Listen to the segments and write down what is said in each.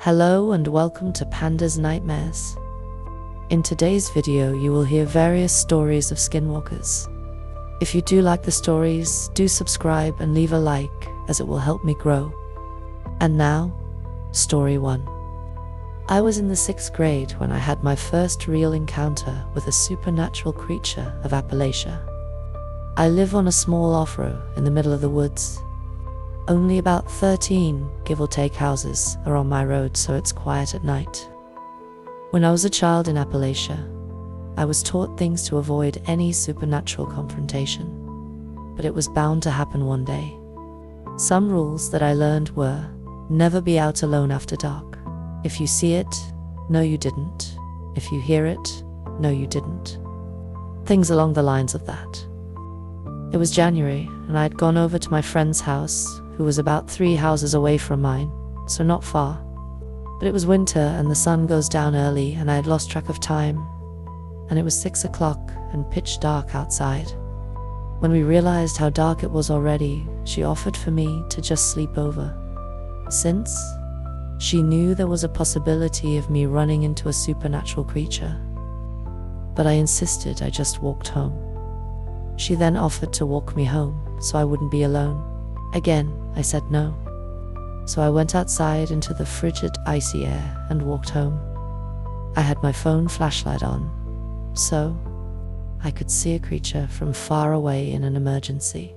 Hello and welcome to Pandas Nightmares. In today's video you will hear various stories of skinwalkers. If you do like the stories, do subscribe and leave a like, as it will help me grow. And now, story 1. I was in the 6th grade when I had my first real encounter with a supernatural creature of Appalachia. I live on a small off-road in the middle of the woods. Only about 13, give or take, houses are on my road, so it's quiet at night. When I was a child in Appalachia, I was taught things to avoid any supernatural confrontation, but it was bound to happen one day. Some rules that I learned were: never be out alone after dark. If you see it, no you didn't. If you hear it, no you didn't. Things along the lines of that. It was January, and I had gone over to my friend's house, who was about 3 houses away from mine, so not far. But it was winter and the sun goes down early, and I had lost track of time, and it was 6 o'clock and pitch dark outside. When we realized how dark it was already, she offered for me to just sleep over, since she knew there was a possibility of me running into a supernatural creature. But I insisted I just walked home. She then offered to walk me home so I wouldn't be alone. Again, I said no. So I went outside into the frigid, icy air and walked home. I had my phone flashlight on, so I could see a creature from far away in an emergency.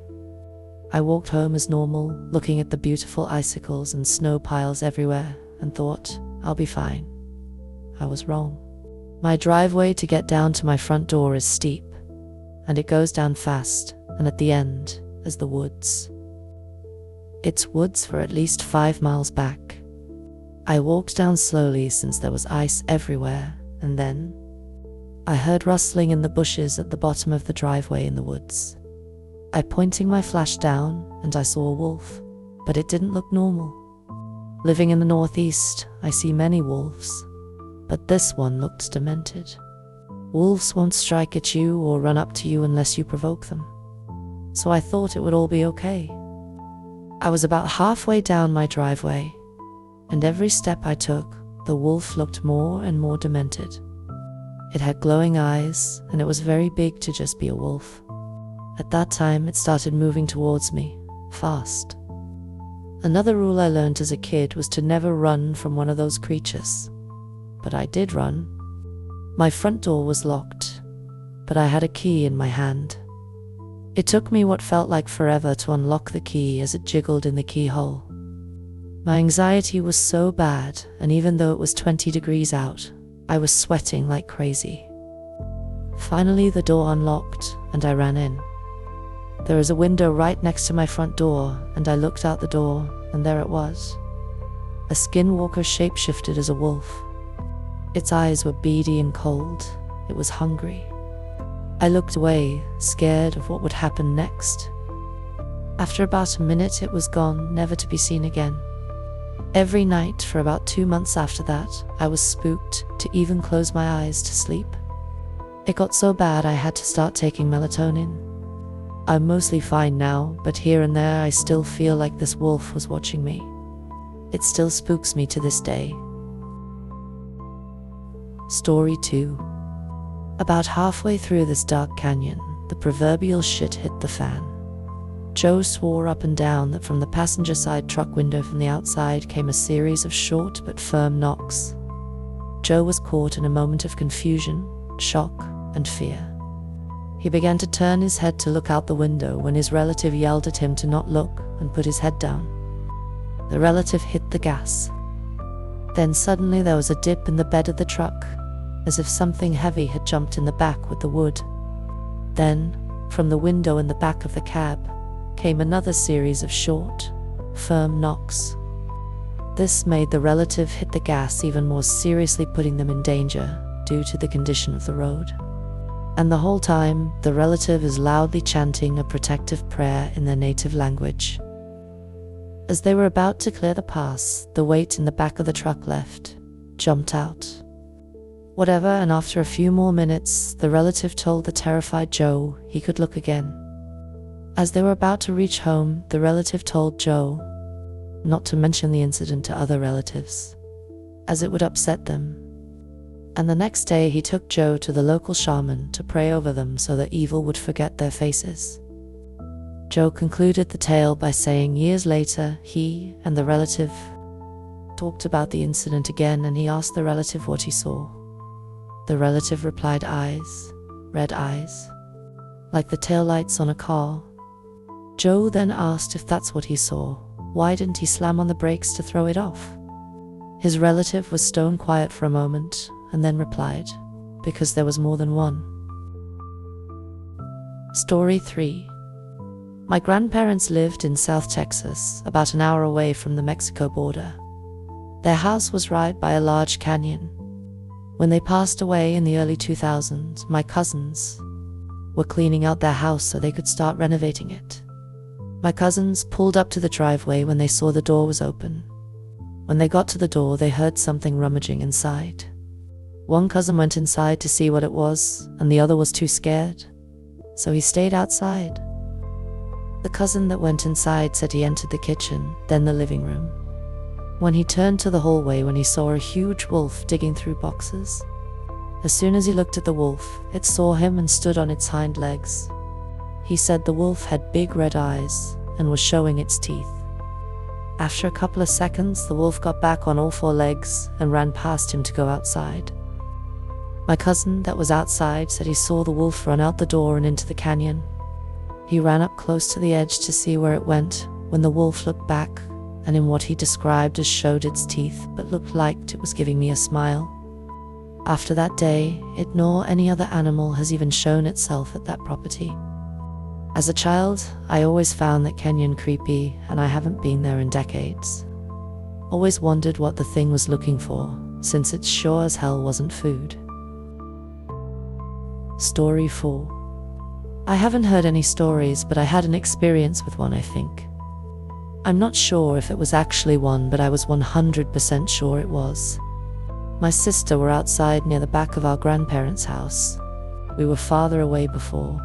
I walked home as normal, looking at the beautiful icicles and snow piles everywhere, and thought, I'll be fine. I was wrong. My driveway to get down to my front door is steep, and it goes down fast, and at the end is the woods. It's woods for at least 5 miles back. I walked down slowly since there was ice everywhere, and then I heard rustling in the bushes at the bottom of the driveway in the woods. I pointing my flash down, and I saw a wolf, but it didn't look normal. Living in the northeast, I see many wolves, but this one looked demented. Wolves won't strike at you or run up to you unless you provoke them, so I thought it would all be okay. I was about halfway down my driveway, and every step I took, the wolf looked more and more demented. It had glowing eyes, and it was very big to just be a wolf. At that time, it started moving towards me, fast. Another rule I learned as a kid was to never run from one of those creatures. But I did run. My front door was locked, but I had a key in my hand. It took me what felt like forever to unlock the key as it jiggled in the keyhole. My anxiety was so bad, and even though it was 20 degrees out, I was sweating like crazy. Finally, the door unlocked, and I ran in. There is a window right next to my front door, and I looked out the door, and there it was. A skinwalker shapeshifted as a wolf. Its eyes were beady and cold. It was hungry. I looked away, scared of what would happen next. After about a minute, it was gone, never to be seen again. Every night for about 2 months after that, I was spooked to even close my eyes to sleep. It got so bad I had to start taking melatonin. I'm mostly fine now, but here and there I still feel like this wolf was watching me. It still spooks me to this day. Story 2. About halfway through this dark canyon, the proverbial shit hit the fan. Joe swore up and down that from the passenger side truck window from the outside came a series of short but firm knocks. Joe was caught in a moment of confusion, shock, and fear. He began to turn his head to look out the window when his relative yelled at him to not look and put his head down. The relative hit the gas. Then suddenly there was a dip in the bed of the truck, as if something heavy had jumped in the back with the wood. Then, from the window in the back of the cab, came another series of short, firm knocks. This made the relative hit the gas even more seriously, putting them in danger due to the condition of the road. And the whole time, the relative is loudly chanting a protective prayer in their native language. As they were about to clear the pass, the weight in the back of the truck left, jumped out. Whatever, and after a few more minutes, the relative told the terrified Joe he could look again. As they were about to reach home, the relative told Joe not to mention the incident to other relatives. as it would upset them. And the next day he took Joe to the local shaman to pray over them so that evil would forget their faces. Joe concluded the tale by saying years later he and the relative talked about the incident again, and he asked the relative what he saw. The relative replied, eyes, red eyes, like the taillights on a car. Joe then asked if that's what he saw, why didn't he slam on the brakes to throw it off? His relative was stone quiet for a moment and then replied, because there was more than one. Story 3. My grandparents lived in South Texas, about an hour away from the Mexico border. Their house was right by a large canyon. When they passed away in the early 2000s, my cousins were cleaning out their house so they could start renovating it. My cousins pulled up to the driveway when they saw the door was open. When they got to the door, they heard something rummaging inside. One cousin went inside to see what it was, and the other was too scared, so he stayed outside. The cousin that went inside said he entered the kitchen, then the living room. When he turned to the hallway, when he saw a huge wolf digging through boxes. As soon as he looked at the wolf, it saw him and stood on its hind legs. He said the wolf had big red eyes and was showing its teeth. After a couple of seconds, the wolf got back on all four legs and ran past him to go outside. My cousin that was outside said he saw the wolf run out the door and into the canyon. He ran up close to the edge to see where it went when the wolf looked back, and in what he described as showed its teeth but looked like it was giving me a smile. After that day, it nor any other animal has even shown itself at that property. As a child, I always found that canyon creepy, and I haven't been there in decades. Always wondered what the thing was looking for, since it sure as hell wasn't food. Story 4. I haven't heard any stories, but I had an experience with one, I think. I'm not sure if it was actually one, but I was 100% sure it was. My sister were outside near the back of our grandparents' house. We were farther away before,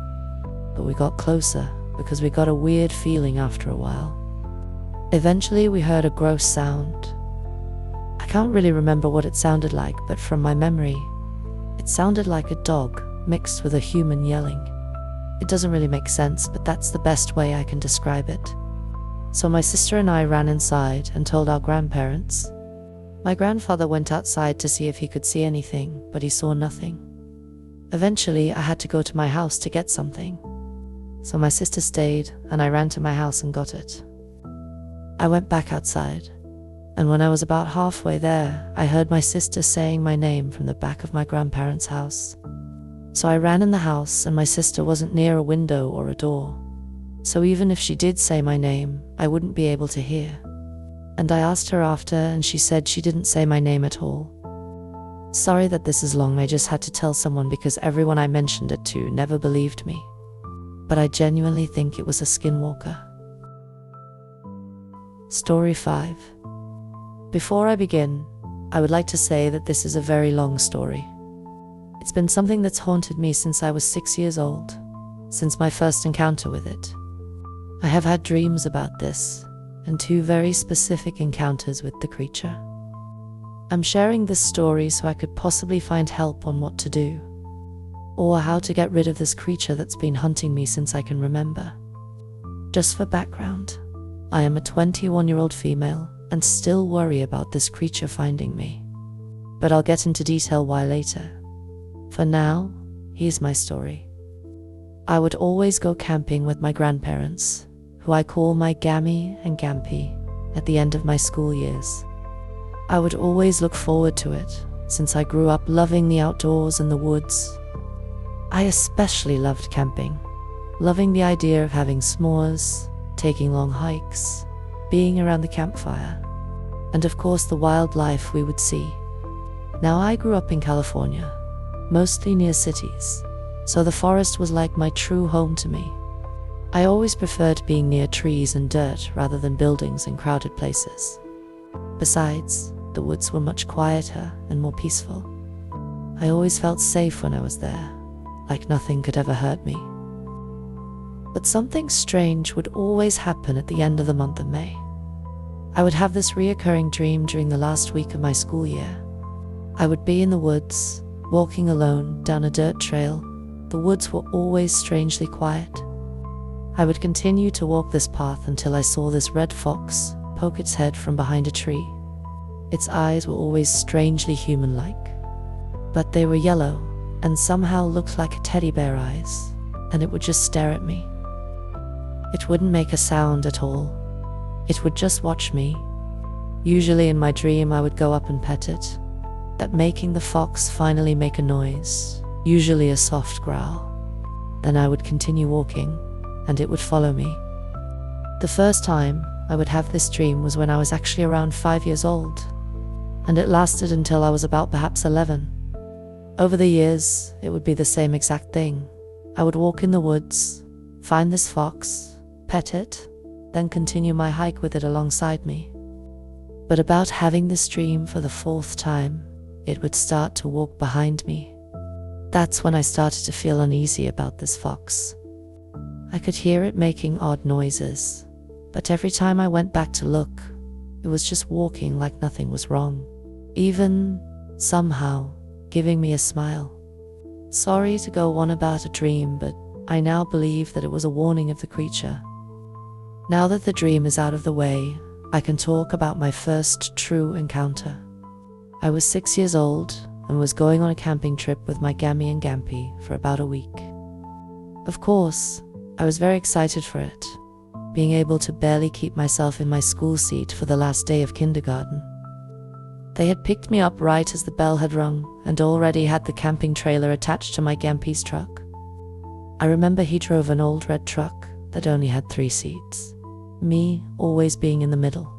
but we got closer because we got a weird feeling after a while. Eventually we heard a gross sound. I can't really remember what it sounded like, but from my memory, it sounded like a dog mixed with a human yelling. It doesn't really make sense, but that's the best way I can describe it. So my sister and I ran inside and told our grandparents. My grandfather went outside to see if he could see anything, but he saw nothing. Eventually, I had to go to my house to get something. So my sister stayed, and I ran to my house and got it. I went back outside, and when I was about halfway there, I heard my sister saying my name from the back of my grandparents' house. So I ran in the house, and my sister wasn't near a window or a door. So even if she did say my name, I wouldn't be able to hear. And I asked her after, and she said she didn't say my name at all. Sorry that this is long, I just had to tell someone because everyone I mentioned it to never believed me. But I genuinely think it was a skinwalker. Story 5. Before I begin, I would like to say that this is a very long story. It's been something that's haunted me since I was 6 years old, since my first encounter with it. I have had dreams about this, and 2 very specific encounters with the creature. I'm sharing this story so I could possibly find help on what to do, or how to get rid of this creature that's been hunting me since I can remember. Just for background, I am a 21-year-old female and still worry about this creature finding me. But I'll get into detail why later. For now, here's my story. I would always go camping with my grandparents, who I call my Gammy and Gampy, at the end of my school years. I would always look forward to it, since I grew up loving the outdoors and the woods. I especially loved camping, loving the idea of having s'mores, taking long hikes, being around the campfire, and of course the wildlife we would see. Now I grew up in California, mostly near cities, so the forest was like my true home to me. I always preferred being near trees and dirt rather than buildings and crowded places. Besides, the woods were much quieter and more peaceful. I always felt safe when I was there, like nothing could ever hurt me. But something strange would always happen at the end of the month of May. I would have this reoccurring dream during the last week of my school year. I would be in the woods, walking alone down a dirt trail. The woods were always strangely quiet. I would continue to walk this path until I saw this red fox poke its head from behind a tree. Its eyes were always strangely human-like, but they were yellow and somehow looked like teddy bear eyes, and it would just stare at me. It wouldn't make a sound at all. It would just watch me. Usually in my dream I would go up and pet it, that making the fox finally make a noise, usually a soft growl. Then I would continue walking, and it would follow me. The first time I would have this dream was when I was actually around 5 years old, and it lasted until I was about perhaps 11. Over the years, it would be the same exact thing. I would walk in the woods, find this fox, pet it, then continue my hike with it alongside me. But about having this dream for the 4th time, it would start to walk behind me. That's when I started to feel uneasy about this fox. I could hear it making odd noises, but every time I went back to look, it was just walking like nothing was wrong, even, somehow, giving me a smile. Sorry to go on about a dream, but I now believe that it was a warning of the creature. Now that the dream is out of the way, I can talk about my first true encounter. I was 6 years old and was going on a camping trip with my Gammy and Gampy for about a week. Of course, I was very excited for it, being able to barely keep myself in my school seat for the last day of kindergarten. They had picked me up right as the bell had rung and already had the camping trailer attached to my Gampy's truck. I remember he drove an old red truck that only had 3 seats, me always being in the middle.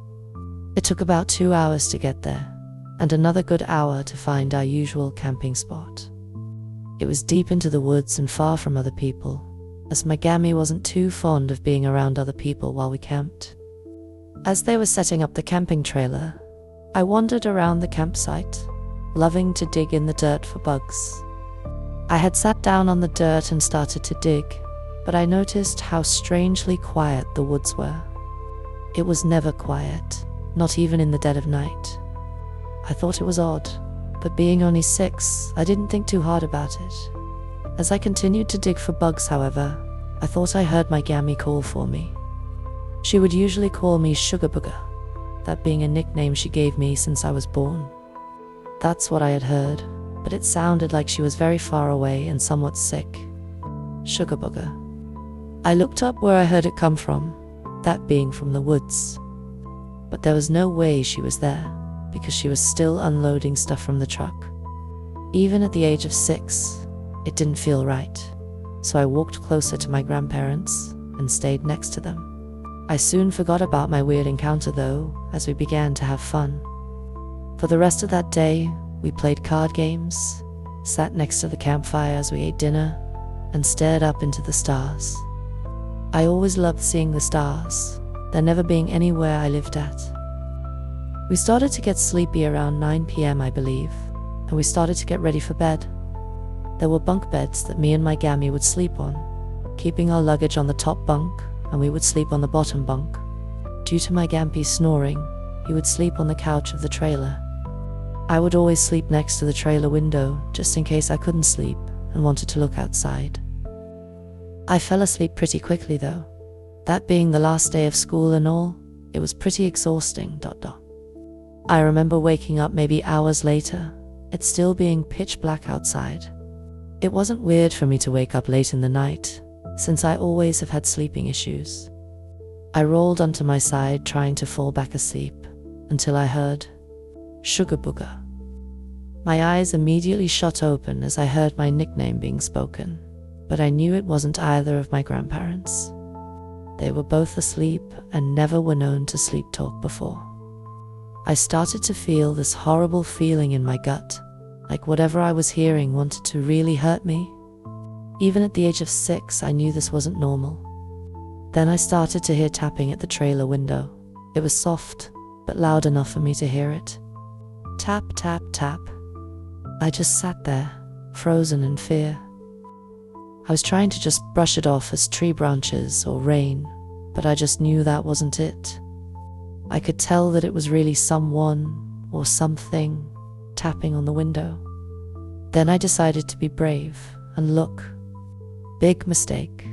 It took about 2 hours to get there, and another good hour to find our usual camping spot. It was deep into the woods and far from other people, as my Gammy wasn't too fond of being around other people while we camped. As they were setting up the camping trailer, I wandered around the campsite, loving to dig in the dirt for bugs. I had sat down on the dirt and started to dig, but I noticed how strangely quiet the woods were. It was never quiet, not even in the dead of night. I thought it was odd, but being only 6, I didn't think too hard about it. As I continued to dig for bugs, however, I thought I heard my Gammy call for me. She would usually call me Sugar Booger, that being a nickname she gave me since I was born. That's what I had heard, but it sounded like she was very far away and somewhat sick. Sugar Booger. I looked up where I heard it come from, that being from the woods. But there was no way she was there, because she was still unloading stuff from the truck. Even at the age of 6, it didn't feel right, so I walked closer to my grandparents and stayed next to them. I soon forgot about my weird encounter though, as we began to have fun. For the rest of that day, we played card games, sat next to the campfire as we ate dinner, and stared up into the stars. I always loved seeing the stars, there never being anywhere I lived at. We started to get sleepy around 9 p.m. I believe, and we started to get ready for bed. There were bunk beds that me and my Gammy would sleep on, keeping our luggage on the top bunk, and we would sleep on the bottom bunk. Due to my Gampy's snoring, he would sleep on the couch of the trailer. I would always sleep next to the trailer window, just in case I couldn't sleep and wanted to look outside. I fell asleep pretty quickly though. That being the last day of school and all, it was pretty exhausting. I remember waking up maybe hours later, it still being pitch black outside. It wasn't weird for me to wake up late in the night, since I always have had sleeping issues. I rolled onto my side trying to fall back asleep, until I heard, Sugar Booger. My eyes immediately shot open as I heard my nickname being spoken, but I knew it wasn't either of my grandparents. They were both asleep and never were known to sleep talk before. I started to feel this horrible feeling in my gut, like whatever I was hearing wanted to really hurt me. Even at the age of 6, I knew this wasn't normal. Then I started to hear tapping at the trailer window. It was soft, but loud enough for me to hear it. Tap, tap, tap. I just sat there, frozen in fear. I was trying to just brush it off as tree branches or rain, but I just knew that wasn't it. I could tell that it was really someone or something tapping on the window. Then I decided to be brave and look. Big mistake.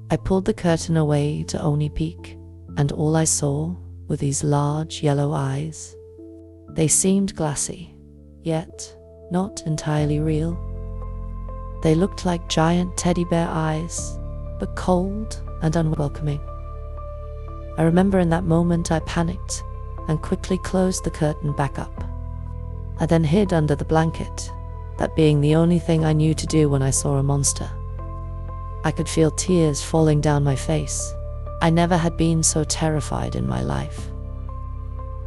I pulled the curtain away to only peek, and all I saw were these large yellow eyes. They seemed glassy, yet not entirely real. They looked like giant teddy bear eyes, but cold and unwelcoming. I remember in that moment I panicked and quickly closed the curtain back up. I then hid under the blanket, that being the only thing I knew to do when I saw a monster. I could feel tears falling down my face. I never had been so terrified in my life.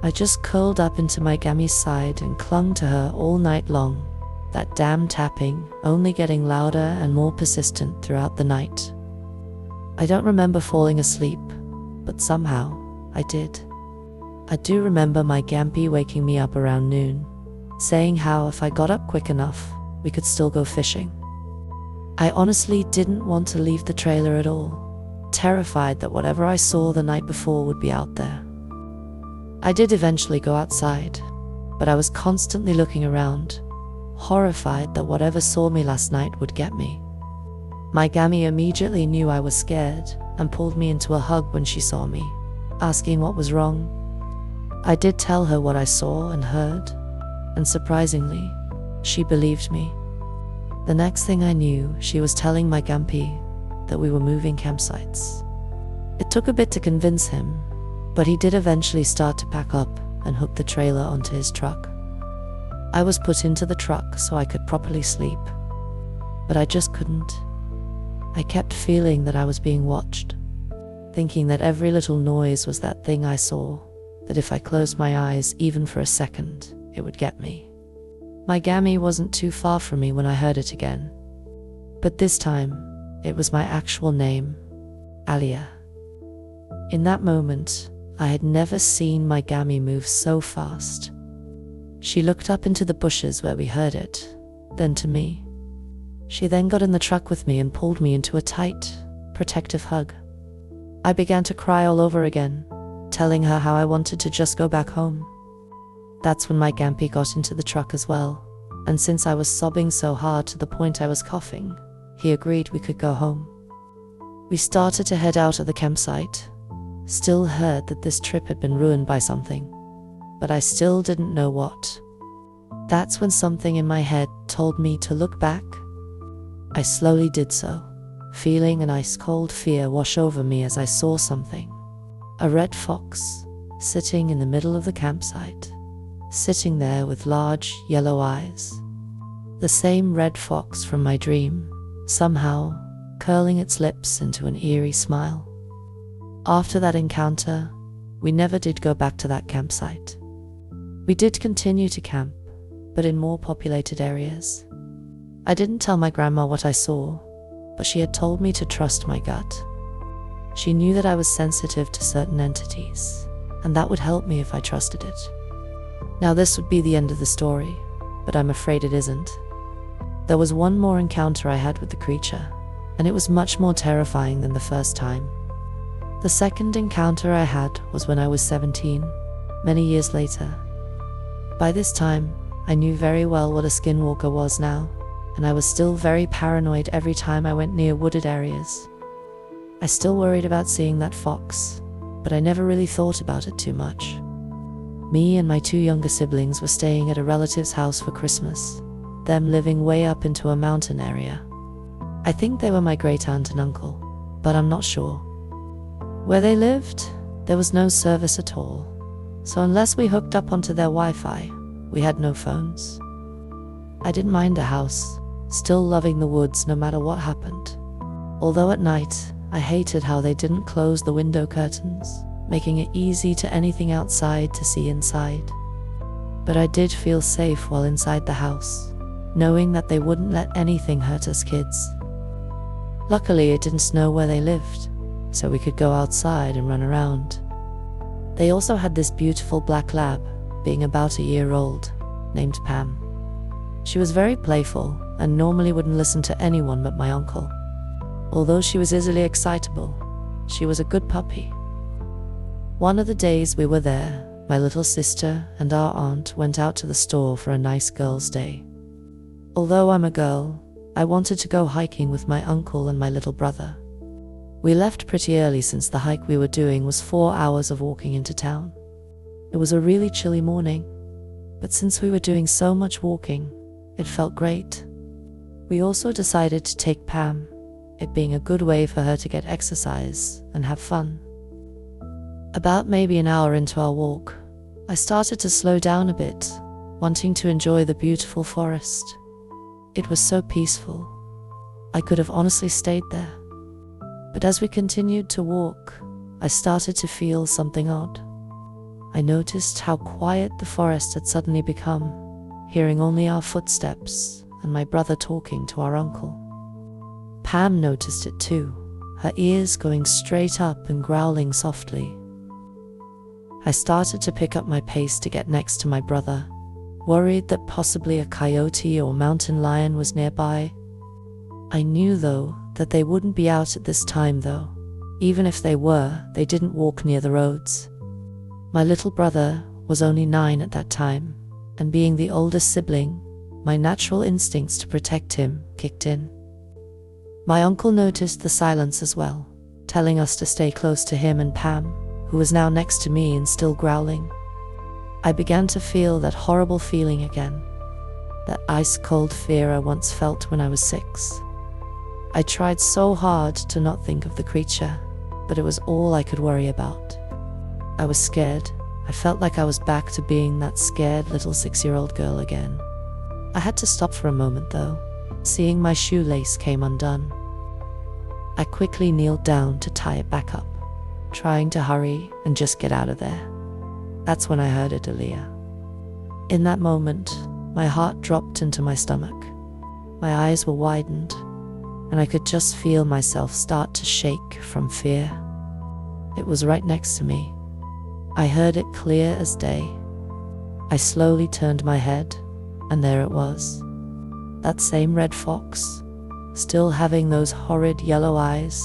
I just curled up into my gammy's side and clung to her all night long, that damn tapping only getting louder and more persistent throughout the night. I don't remember falling asleep, but somehow I did. I do remember my Gampy waking me up around noon, saying how if I got up quick enough, we could still go fishing. I honestly didn't want to leave the trailer at all, terrified that whatever I saw the night before would be out there. I did eventually go outside, but I was constantly looking around, horrified that whatever saw me last night would get me. My Gammy immediately knew I was scared and pulled me into a hug when she saw me, asking what was wrong. I did tell her what I saw and heard, and surprisingly, she believed me. The next thing I knew, she was telling my Gampy that we were moving campsites. It took a bit to convince him, but he did eventually start to pack up and hook the trailer onto his truck. I was put into the truck so I could properly sleep, but I just couldn't. I kept feeling that I was being watched, thinking that every little noise was that thing I saw, that if I closed my eyes even for a second, it would get me. My Gammy wasn't too far from me when I heard it again, but this time, it was my actual name, Alia. In that moment, I had never seen my Gammy move so fast. She looked up into the bushes where we heard it, then to me. She then got in the truck with me and pulled me into a tight, protective hug. I began to cry all over again, telling her how I wanted to just go back home. That's when my Gampy got into the truck as well, and since I was sobbing so hard to the point I was coughing, he agreed we could go home. We started to head out of the campsite. Still heard that this trip had been ruined by something, but I still didn't know what. That's when something in my head told me to look back. I slowly did so, feeling an ice-cold fear wash over me as I saw something. A red fox, sitting in the middle of the campsite, sitting there with large yellow eyes. The same red fox from my dream, somehow curling its lips into an eerie smile. After that encounter, we never did go back to that campsite. We did continue to camp, but in more populated areas. I didn't tell my grandma what I saw, but she had told me to trust my gut. She knew that I was sensitive to certain entities, and that would help me if I trusted it. Now this would be the end of the story, but I'm afraid it isn't. There was one more encounter I had with the creature, and it was much more terrifying than the first time. The second encounter I had was when I was 17, many years later. By this time, I knew very well what a skinwalker was now, and I was still very paranoid every time I went near wooded areas. I still worried about seeing that fox, but I never really thought about it too much. Me and my two younger siblings were staying at a relative's house for Christmas, them living way up into a mountain area. I think they were my great aunt and uncle, but I'm not sure. Where they lived, there was no service at all, so unless we hooked up onto their Wi-Fi, we had no phones. I didn't mind the house, still loving the woods no matter what happened. Although at night, I hated how they didn't close the window curtains, making it easy to anything outside to see inside. But I did feel safe while inside the house, knowing that they wouldn't let anything hurt us kids. Luckily, it didn't snow where they lived, so we could go outside and run around. They also had this beautiful black lab, being about a year old, named Pam. She was very playful and normally wouldn't listen to anyone but my uncle. Although she was easily excitable, she was a good puppy. One of the days we were there, my little sister and our aunt went out to the store for a nice girls' day. Although I'm a girl, I wanted to go hiking with my uncle and my little brother. We left pretty early since the hike we were doing was 4 hours of walking into town. It was a really chilly morning, but since we were doing so much walking, it felt great. We also decided to take Pam, it being a good way for her to get exercise and have fun. About maybe an hour into our walk, I started to slow down a bit, wanting to enjoy the beautiful forest. It was so peaceful. I could have honestly stayed there. But as we continued to walk, I started to feel something odd. I noticed how quiet the forest had suddenly become, hearing only our footsteps and my brother talking to our uncle. Pam noticed it too, her ears going straight up and growling softly. I started to pick up my pace to get next to my brother, worried that possibly a coyote or mountain lion was nearby. I knew though that they wouldn't be out at this time though. Even if they were, they didn't walk near the roads. My little brother was only 9 at that time, and being the oldest sibling, my natural instincts to protect him kicked in. My uncle noticed the silence as well, telling us to stay close to him and Pam, who was now next to me and still growling. I began to feel that horrible feeling again, that ice-cold fear I once felt when I was 6. I tried so hard to not think of the creature, but it was all I could worry about. I was scared. I felt like I was back to being that scared little 6-year-old girl again. I had to stop for a moment though, seeing my shoelace came undone. I quickly kneeled down to tie it back up, trying to hurry and just get out of there. That's when I heard it, Aaliyah. In that moment, my heart dropped into my stomach. My eyes were widened, and I could just feel myself start to shake from fear. It was right next to me. I heard it clear as day. I slowly turned my head, and there it was. That same red fox, still having those horrid yellow eyes,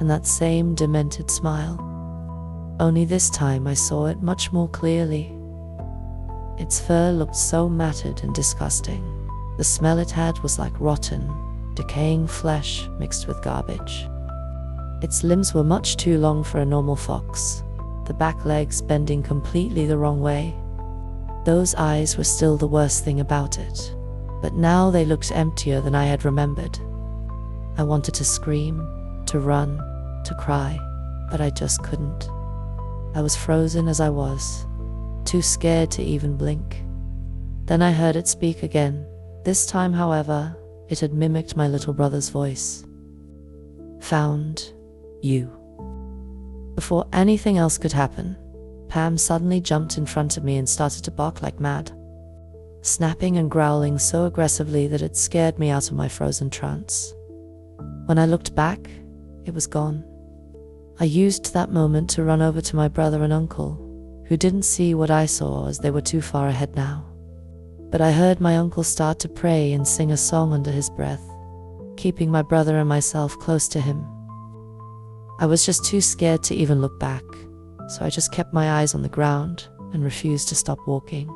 and that same demented smile. Only this time I saw it much more clearly. Its fur looked so matted and disgusting. The smell it had was like rotten, decaying flesh mixed with garbage. Its limbs were much too long for a normal fox, the back legs bending completely the wrong way. Those eyes were still the worst thing about it, but now they looked emptier than I had remembered. I wanted to scream, to run, to cry, but I just couldn't. I was frozen as I was, too scared to even blink. Then I heard it speak again. This time, however, it had mimicked my little brother's voice. "Found you." Before anything else could happen, Pam suddenly jumped in front of me and started to bark like mad, snapping and growling so aggressively that it scared me out of my frozen trance. When I looked back, it was gone. I used that moment to run over to my brother and uncle, who didn't see what I saw as they were too far ahead now. But I heard my uncle start to pray and sing a song under his breath, keeping my brother and myself close to him. I was just too scared to even look back, so I just kept my eyes on the ground and refused to stop walking.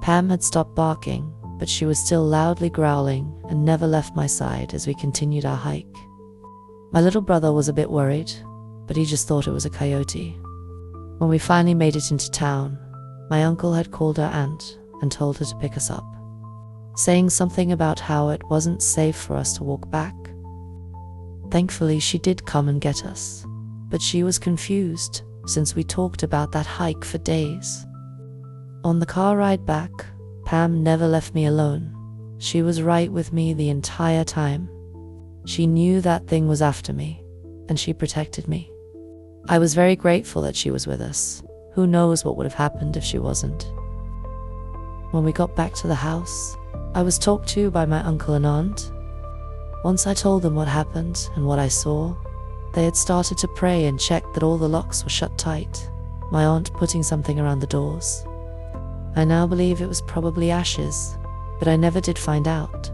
Pam had stopped barking, but she was still loudly growling and never left my side as we continued our hike. My little brother was a bit worried, but he just thought it was a coyote. When we finally made it into town, my uncle had called our aunt and told her to pick us up, saying something about how it wasn't safe for us to walk back. Thankfully, she did come and get us, but she was confused since we talked about that hike for days. On the car ride back, Pam never left me alone. She was right with me the entire time. She knew that thing was after me, and she protected me. I was very grateful that she was with us. Who knows what would have happened if she wasn't. When we got back to the house, I was talked to by my uncle and aunt. Once I told them what happened and what I saw, they had started to pray and check that all the locks were shut tight, my aunt putting something around the doors. I now believe it was probably ashes, but I never did find out.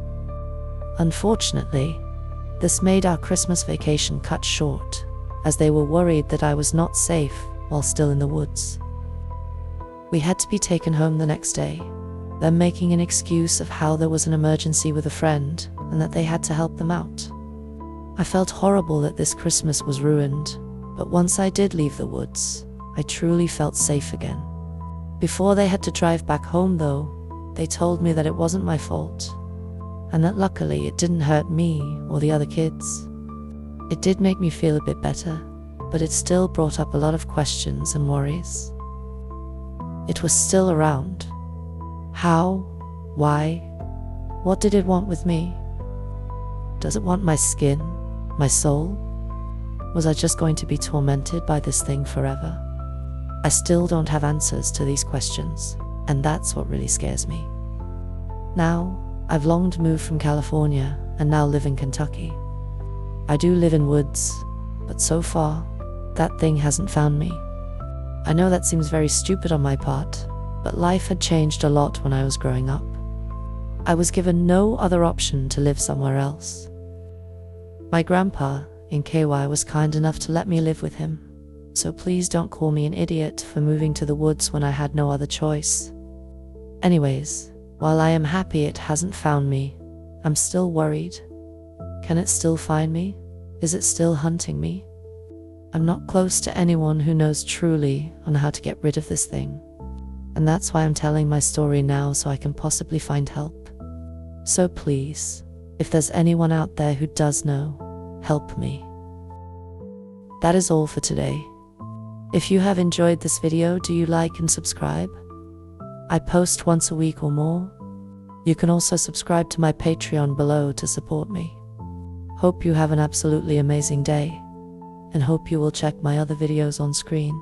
Unfortunately, this made our Christmas vacation cut short, as they were worried that I was not safe while still in the woods. We had to be taken home the next day, them making an excuse of how there was an emergency with a friend and that they had to help them out. I felt horrible that this Christmas was ruined, but once I did leave the woods, I truly felt safe again. Before they had to drive back home though, they told me that it wasn't my fault, and that luckily it didn't hurt me or the other kids. It did make me feel a bit better, but it still brought up a lot of questions and worries. It was still around. How? Why? What did it want with me? Does it want my skin? My soul? Was I just going to be tormented by this thing forever? I still don't have answers to these questions, and that's what really scares me. Now, I've long moved from California and now live in Kentucky. I do live in woods, but so far, that thing hasn't found me. I know that seems very stupid on my part, but life had changed a lot when I was growing up. I was given no other option to live somewhere else. My grandpa in KY was kind enough to let me live with him, so please don't call me an idiot for moving to the woods when I had no other choice. Anyways, while I am happy it hasn't found me, I'm still worried. Can it still find me? Is it still hunting me? I'm not close to anyone who knows truly on how to get rid of this thing, and that's why I'm telling my story now so I can possibly find help. So please, if there's anyone out there who does know, help me. That is all for today. If you have enjoyed this video, do you like and subscribe? I post once a week or more. You can also subscribe to my Patreon below to support me. Hope you have an absolutely amazing day, and hope you will check my other videos on screen.